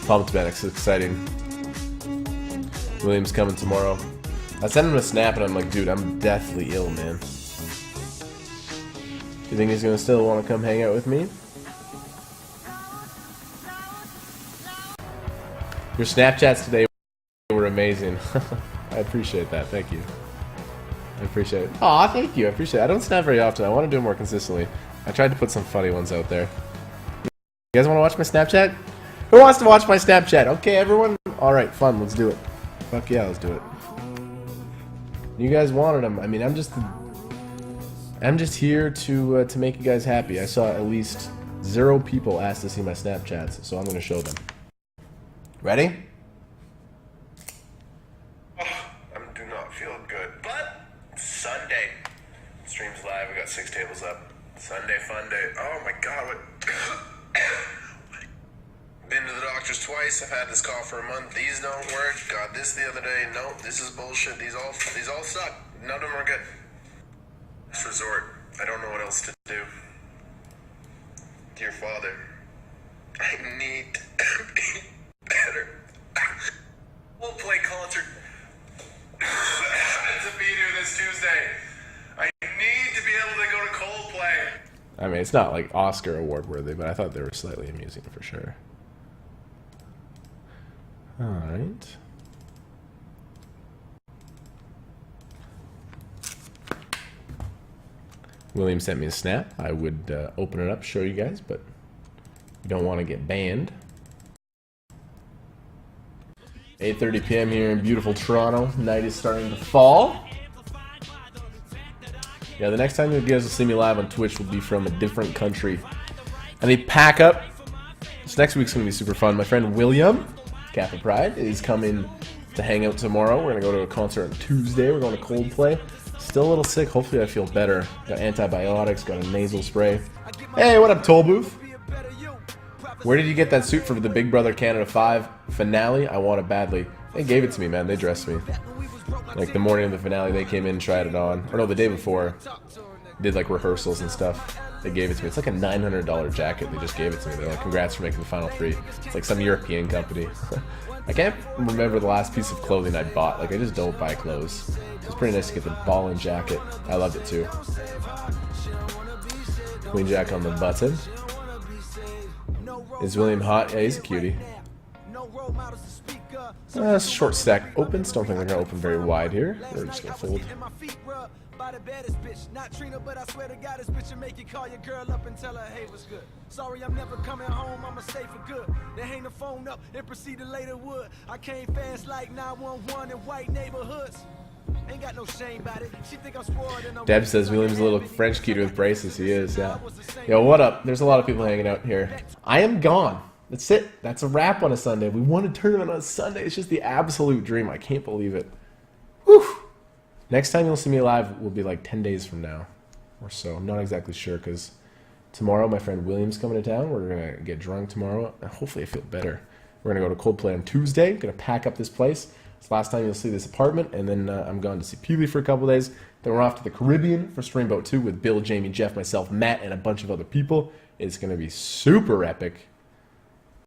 Pumped, man. It's exciting. William's coming tomorrow. I sent him a snap and I'm like, dude, I'm deathly ill, man. You think he's gonna still want to come hang out with me? Your Snapchats today were amazing. I appreciate that. Thank you. I appreciate it. Aw, thank you. I appreciate it. I don't snap very often. I want to do it more consistently. I tried to put some funny ones out there. You guys want to watch my Snapchat? Who wants to watch my Snapchat? Okay, everyone? Alright, fun. Let's do it. Fuck yeah, let's do it. You guys wanted them. I mean, I'm just here to make you guys happy. I saw at least 0 people ask to see my Snapchats, so I'm going to show them. Ready? I do not feel good, but Sunday. Stream's live. We got 6 tables up. Sunday fun day. Oh my god, what? Been to the doctors twice. I've had this cough for a month. These don't work. Got this the other day. Nope, this is bullshit. These all suck. None of them are good. Last resort. I don't know what else to do. Dear Father, I need to be better. We'll play concert. To be here this Tuesday. I need to be able to go to Coldplay. I mean, it's not like Oscar award worthy, but I thought they were slightly amusing for sure. Alright. William sent me a snap. I would open it up, show you guys, but you don't want to get banned. 8:30 p.m. here in beautiful Toronto. Night is starting to fall. Yeah, the next time you guys will see me live on Twitch will be from a different country. I need pack up. This next week's going to be super fun. My friend William, Kappa Pride, is coming to hang out tomorrow. We're going to go to a concert on Tuesday. We're going to Coldplay. Still a little sick. Hopefully I feel better. Got antibiotics, got a nasal spray. Hey, what up, Toll Booth? Where did you get that suit for the Big Brother Canada 5 finale? I want it badly. They gave it to me, man. They dressed me. Like the morning of the finale, they came in, tried it on. Or no, the day before. Did like rehearsals and stuff. They gave it to me. It's like a $900 jacket. They just gave it to me. They're like, congrats for making the final 3. It's like some European company. I can't remember the last piece of clothing I bought. Like, I just don't buy clothes. It's pretty nice to get the ballin' jacket. I loved it too. Queen Jack on the button. Is William hot? Yeah, he's a cutie. Short stack opens. Don't think they're going to open very wide here. They're just going to fold. By the baddest bitch, not Trina, but I swear to God, this bitch will make you call your girl up and tell her, hey, what's good? Sorry, I'm never coming home, I'ma stay for good. They hang the phone up and proceed to lay the wood. I came fast like 911 in white neighborhoods. Ain't got no shame about it. She think I'm spoiled and I'm Deb says William's a little French cutie with braces. He is, yeah. Yo, what up? There's a lot of people hanging out here. I am gone. That's it. That's a wrap on a Sunday. We won a tournament on Sunday. It's just the absolute dream. I can't believe it. Whew. Next time you'll see me live will be like 10 days from now or so. I'm not exactly sure because tomorrow my friend William's coming to town. We're going to get drunk tomorrow. And hopefully I feel better. We're going to go to Coldplay on Tuesday. Going to pack up this place. It's the last time you'll see this apartment. And then I'm going to see Peely for a couple days. Then we're off to the Caribbean for Streamboat 2 with Bill, Jamie, Jeff, myself, Matt, and a bunch of other people. It's going to be super epic.